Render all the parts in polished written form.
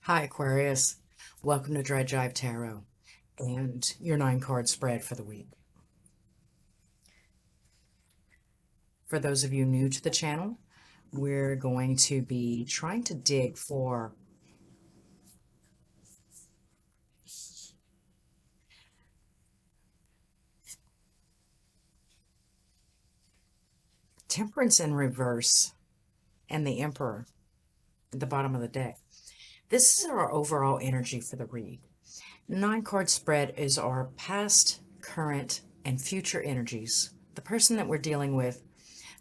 Hi, Aquarius. Welcome to Dry Jive Tarot and your 9 card spread for the week. For those of you new to the channel, we're going to be trying to dig for Temperance in reverse and the Emperor at the bottom of the deck. This is our overall energy for the read. 9 card spread is our past, current, and future energies. The person that we're dealing with,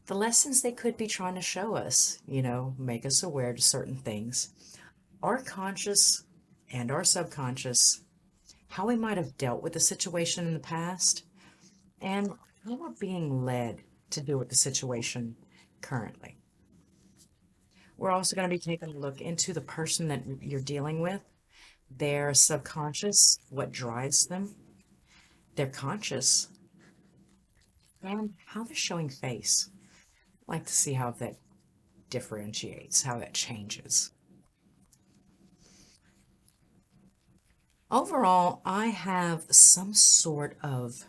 the lessons they could be trying to show us, make us aware to certain things. Our conscious and our subconscious, how we might have dealt with the situation in the past, and how we're being led to deal with the situation currently. We're also going to be taking a look into the person that you're dealing with, their subconscious, what drives them, their conscious, and how they're showing face. I'd like to see how that differentiates, how that changes. Overall, I have some sort of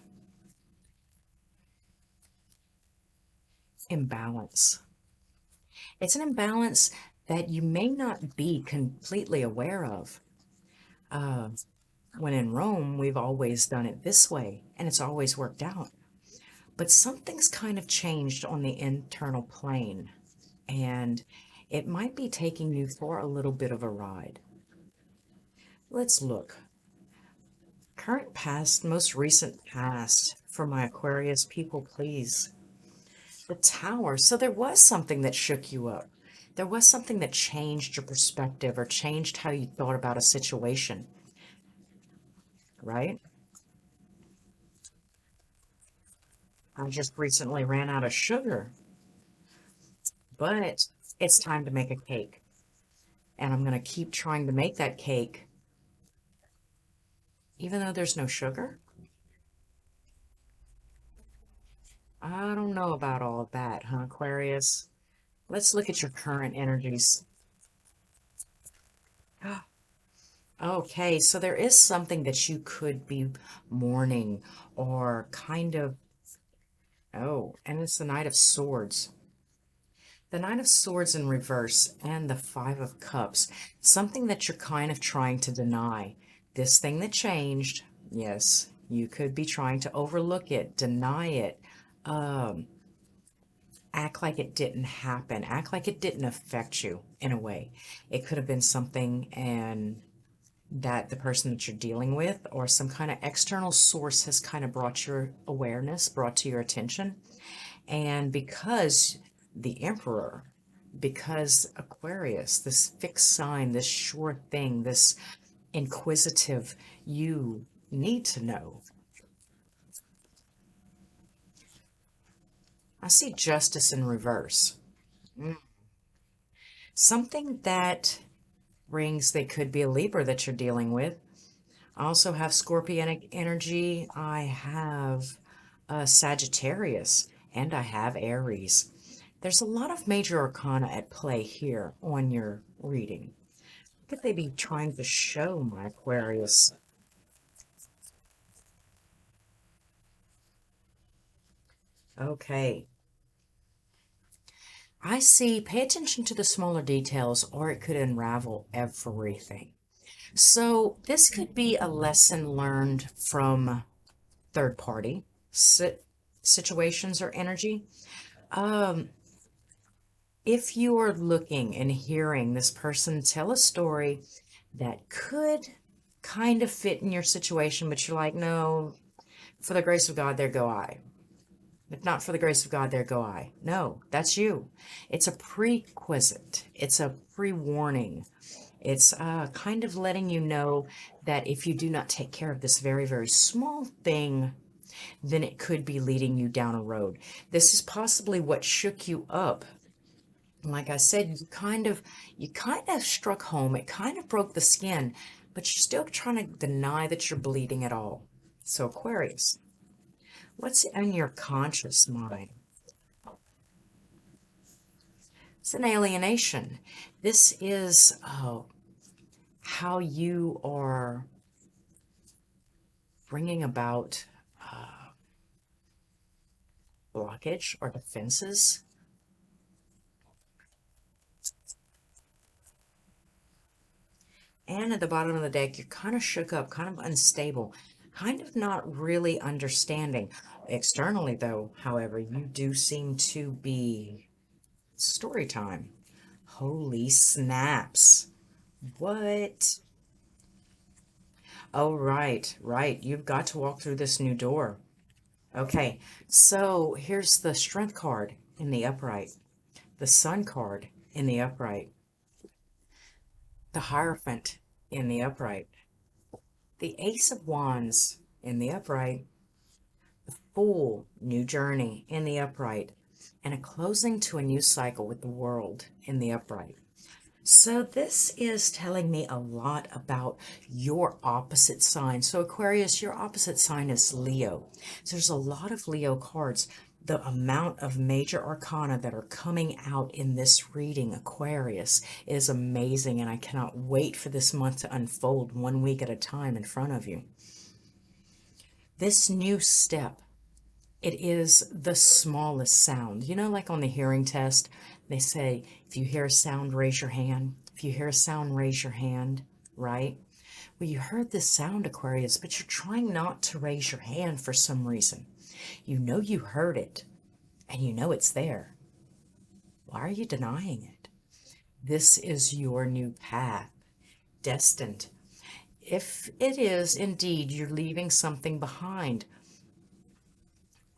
imbalance. It's an imbalance that you may not be completely aware of. When in Rome, we've always done it this way, and it's always worked out. But something's kind of changed on the internal plane, and it might be taking you for a little bit of a ride. Let's look. Current past, most recent past for my Aquarius people, please. The Tower. So there was something that shook you up. There was something that changed your perspective or changed how you thought about a situation, right? I just recently ran out of sugar, but it's time to make a cake. And I'm going to keep trying to make that cake, even though there's no sugar. I don't know about all of that, huh, Aquarius? Let's look at your current energies. Okay, so there is something that you could be mourning or kind of, oh, and it's the Knight of Swords. The Knight of Swords in reverse and the Five of Cups. Something that you're kind of trying to deny. This thing that changed, yes, you could be trying to overlook it, deny it, act like it didn't happen, act like it didn't affect you in a way. It could have been something and that the person that you're dealing with or some kind of external source has kind of brought your awareness, brought to your attention. And because the Emperor, because Aquarius, this fixed sign, this sure thing, this inquisitive, you need to know. I see Justice in reverse. Something that rings, they could be a Libra that you're dealing with. I also have Scorpionic energy. I have Sagittarius, and I have Aries. There's a lot of major arcana at play here on your reading. Could they be trying to show my Aquarius? Okay. I see, pay attention to the smaller details or it could unravel everything. So this could be a lesson learned from third party situations or energy. If you are looking and hearing this person tell a story that could kind of fit in your situation, but you're like, no, for the grace of God, there go I. If not for the grace of God, there go I. No, that's you. It's a prerequisite. It's a pre-warning. It's kind of letting you know that if you do not take care of this very, very small thing, then it could be leading you down a road. This is possibly what shook you up. Like I said, you kind of struck home. It kind of broke the skin, but you're still trying to deny that you're bleeding at all. So Aquarius, what's in your conscious mind? It's an alienation. This is how you are bringing about blockage or defenses. And at the bottom of the deck, you're kind of shook up, kind of unstable, kind of not really understanding. Externally, though, however, you do seem to be story time. Holy snaps. What? Oh, right, right. You've got to walk through this new door. Okay, so here's the Strength card in the upright, the Sun card in the upright, the Hierophant in the upright, the Ace of Wands in the upright, the Fool, new journey in the upright, and a closing to a new cycle with the World in the upright. So this is telling me a lot about your opposite sign. So Aquarius, your opposite sign is Leo. So there's a lot of Leo cards. The amount of major arcana that are coming out in this reading, Aquarius, is amazing, and I cannot wait for this month to unfold 1 week at a time in front of you. This new step, it is the smallest sound. You know, like on the hearing test, they say, if you hear a sound, raise your hand. If you hear a sound, raise your hand, right? Well, you heard this sound, Aquarius, but you're trying not to raise your hand for some reason. You know you heard it, and you know it's there. Why are you denying it? This is your new path, destined. If it is indeed you're leaving something behind,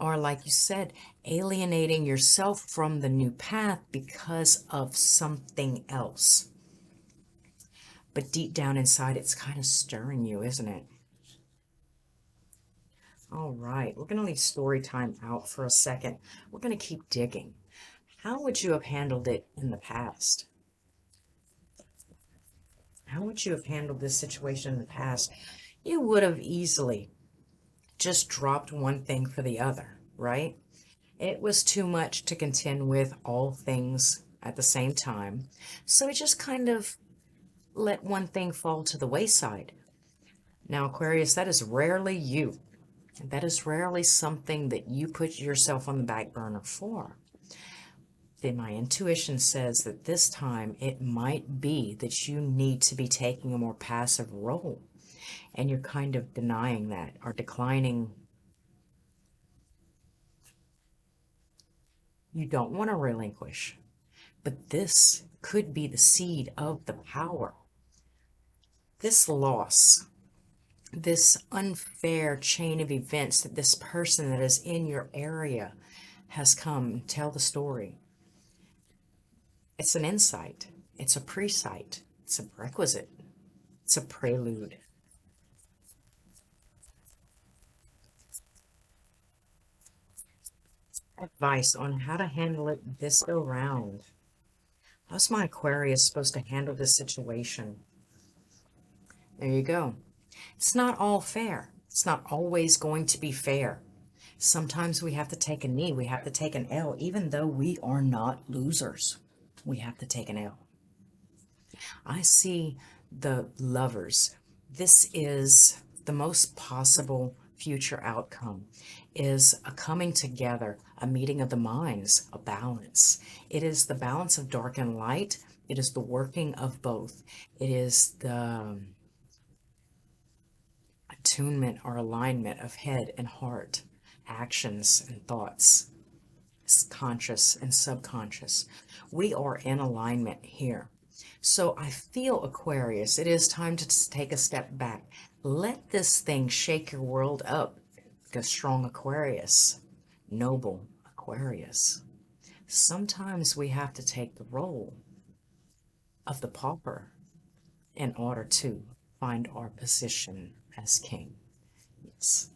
or like you said, alienating yourself from the new path because of something else. But deep down inside, it's kind of stirring you, isn't it? All right, we're going to leave story time out for a second. We're going to keep digging. How would you have handled it in the past? How would you have handled this situation in the past? You would have easily just dropped one thing for the other, right? It was too much to contend with all things at the same time. So we just kind of let one thing fall to the wayside. Now, Aquarius, that is rarely you. That is rarely something that you put yourself on the back burner for. Then my intuition says that this time it might be that you need to be taking a more passive role. And you're kind of denying that or declining. You don't want to relinquish. But this could be the seed of the power. This loss, this unfair chain of events that this person that is in your area has come, tell the story. It's an insight. It's a presight. It's a requisite. It's a prelude. Advice on how to handle it this go round. How's my Aquarius supposed to handle this situation? There you go. It's not all fair. It's not always going to be fair. Sometimes we have to take a knee. We have to take an L, even though we are not losers. We have to take an L. I see the Lovers. This is the most possible future outcome, is a coming together, a meeting of the minds, a balance. It is the balance of dark and light. It is the working of both. It is the attunement or alignment of head and heart, actions and thoughts, conscious and subconscious. We are in alignment here. So I feel, Aquarius, it is time to take a step back. Let this thing shake your world up. Like a strong Aquarius, noble Aquarius. Sometimes we have to take the role of the pauper in order to find our position as king. Yes.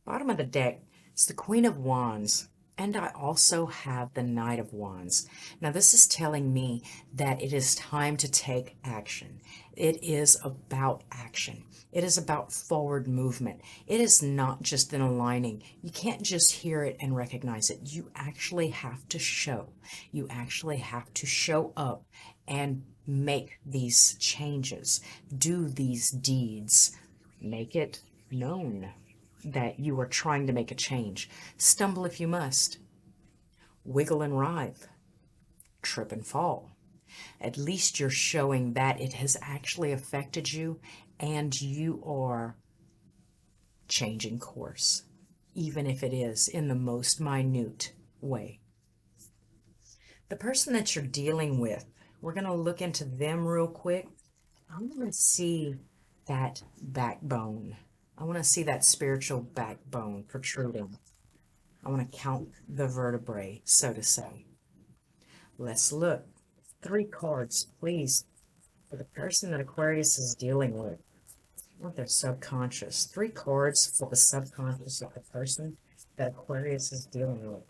Bottom of the deck is the Queen of Wands. And I also have the Knight of Wands. Now, this is telling me that it is time to take action. It is about action. It is about forward movement. It is not just an aligning. You can't just hear it and recognize it. You actually have to show. You actually have to show up and make these changes, do these deeds, make it known that you are trying to make a change. Stumble if you must. Wiggle and writhe. Trip and fall. At least you're showing that it has actually affected you and you are changing course, even if it is in the most minute way. The person that you're dealing with, we're going to look into them real quick. I'm going to see that backbone. I want to see that spiritual backbone protruding. I want to count the vertebrae, so to say. Let's look. 3 cards, please, for the person that Aquarius is dealing with. I want their subconscious. 3 cards for the subconscious of the person that Aquarius is dealing with.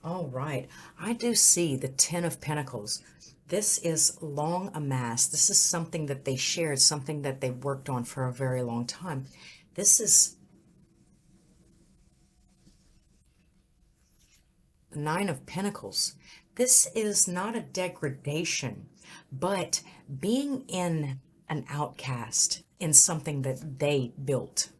All right. I do see the 10 of Pentacles. This is long amassed. This is something that they shared, something that they worked on for a very long time. This is the 9 of Pentacles. This is not a degradation, but being in an outcast in something that they built,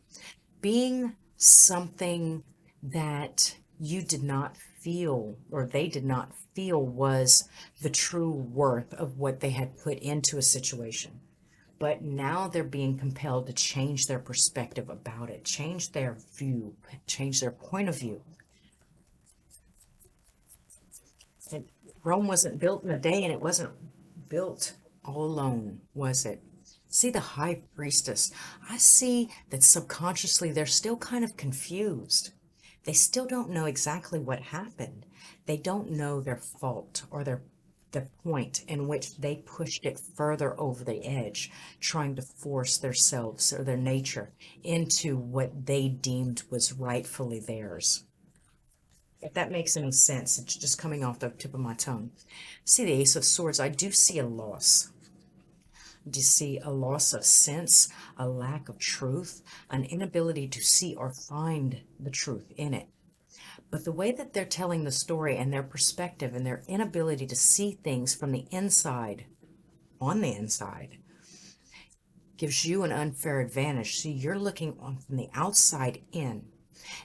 being something that you did not feel, or they did not feel was the true worth of what they had put into a situation. But now they're being compelled to change their perspective about it, change their view, change their point of view. And Rome wasn't built in a day, and it wasn't built all alone, was it? See the High Priestess. I see that subconsciously they're still kind of confused. They still don't know exactly what happened. They don't know their fault or the point in which they pushed it further over the edge, trying to force themselves or their nature into what they deemed was rightfully theirs. If that makes any sense, it's just coming off the tip of my tongue. See the Ace of Swords. I do see a loss. Do you see a loss of sense, a lack of truth, an inability to see or find the truth in it? But the way that they're telling the story and their perspective and their inability to see things from the inside, on the inside, gives you an unfair advantage. See, you're looking on from the outside in.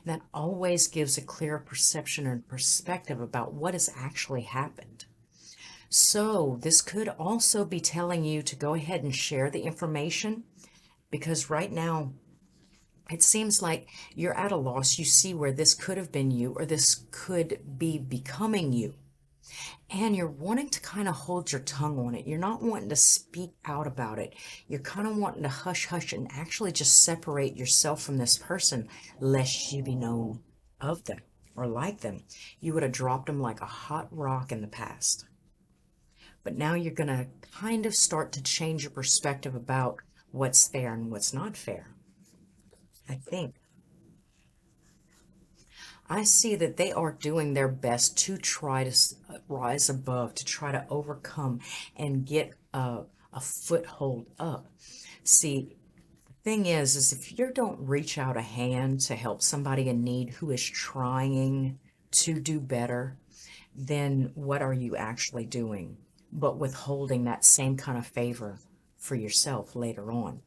That always gives a clearer perception and perspective about what has actually happened. So this could also be telling you to go ahead and share the information, because right now it seems like you're at a loss. You see where this could have been you, or this could be becoming you. And you're wanting to kind of hold your tongue on it. You're not wanting to speak out about it. You're kind of wanting to hush hush and actually just separate yourself from this person, lest you be known of them or like them. You would have dropped them like a hot rock in the past. But now you're going to kind of start to change your perspective about what's fair and what's not fair. I think. I see that they are doing their best to try to rise above, to try to overcome and get a foothold up. See, the thing is if you don't reach out a hand to help somebody in need who is trying to do better, then what are you actually doing but withholding that same kind of favor for yourself later on?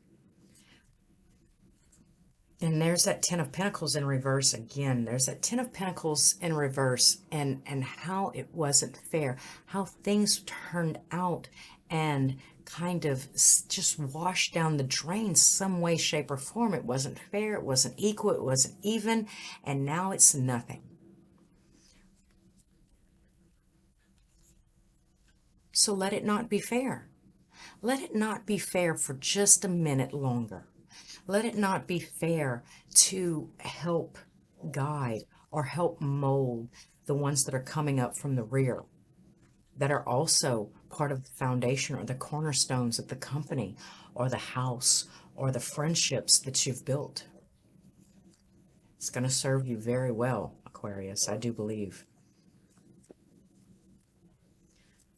And there's that 10 of Pentacles in reverse again. There's that 10 of Pentacles in reverse, and how it wasn't fair, how things turned out and kind of just washed down the drain some way, shape, or form. It wasn't fair, it wasn't equal, it wasn't even, and now it's nothing. So let it not be fair. Let it not be fair for just a minute longer. Let it not be fair to help guide or help mold the ones that are coming up from the rear, that are also part of the foundation or the cornerstones of the company or the house or the friendships that you've built. It's going to serve you very well. Aquarius, I do believe.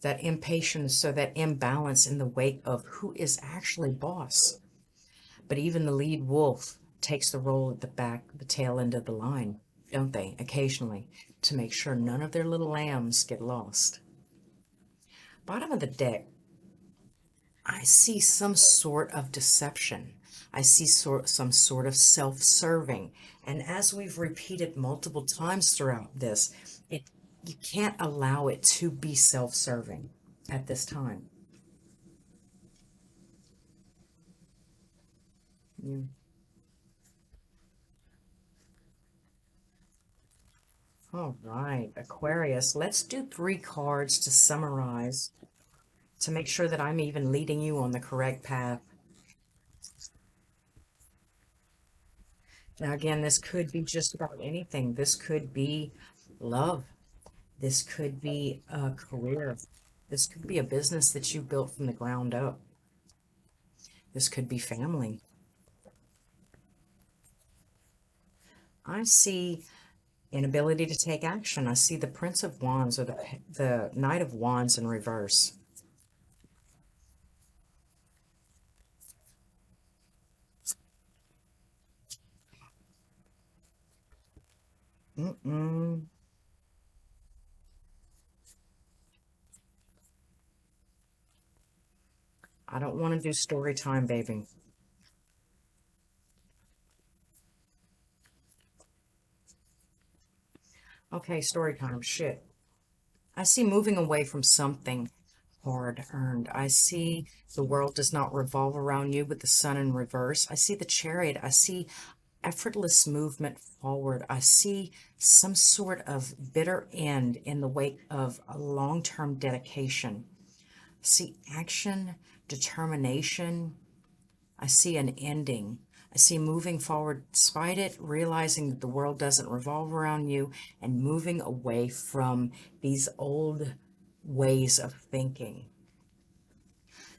That impatience or that imbalance in the wake of who is actually boss. But even the lead wolf takes the role at the back, the tail end of the line, don't they, occasionally, to make sure none of their little lambs get lost. Bottom of the deck, I see some sort of deception. I see some sort of self-serving. And as we've repeated multiple times throughout this, you can't allow it to be self-serving at this time. Yeah. All right, Aquarius, let's do 3 cards to summarize, to make sure that I'm even leading you on the correct path. Now, again, this could be just about anything. This could be love. This could be a career. This could be a business that you built from the ground up. This could be family. I see inability to take action. I see the Prince of Wands or the Knight of Wands in reverse. Mm-mm. I don't want to do story time, baby. Okay, story time. Shit. I see moving away from something hard earned. I see the world does not revolve around you with the sun in reverse. I see the Chariot. I see effortless movement forward. I see some sort of bitter end in the wake of a long-term dedication. I see action, determination. I see an ending. I see moving forward despite it, realizing that the world doesn't revolve around you, and moving away from these old ways of thinking.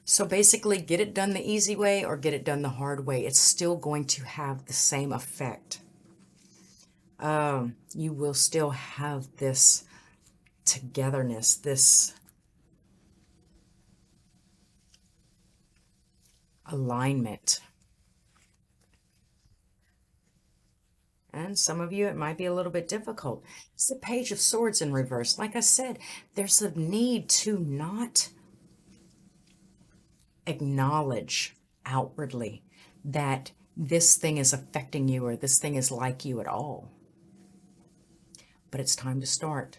So basically, get it done the easy way or get it done the hard way. It's still going to have the same effect. You will still have this togetherness, this alignment. And some of you, it might be a little bit difficult. It's the Page of Swords in reverse. Like I said, there's a need to not acknowledge outwardly that this thing is affecting you or this thing is like you at all. But it's time to start,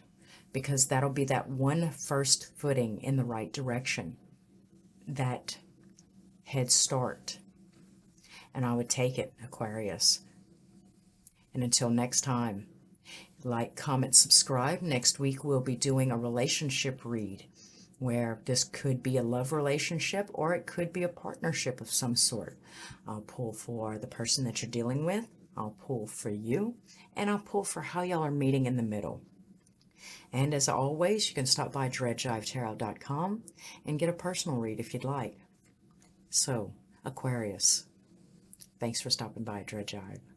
because that'll be that one first footing in the right direction, that head start. And I would take it, Aquarius. And until next time, like, comment, subscribe. Next week we'll be doing a relationship read, where this could be a love relationship or it could be a partnership of some sort. I'll pull for the person that you're dealing with, I'll pull for you, and I'll pull for how y'all are meeting in the middle. And as always, you can stop by dreadjivetarot.com and get a personal read if you'd like. So, Aquarius, thanks for stopping by Dread Jive.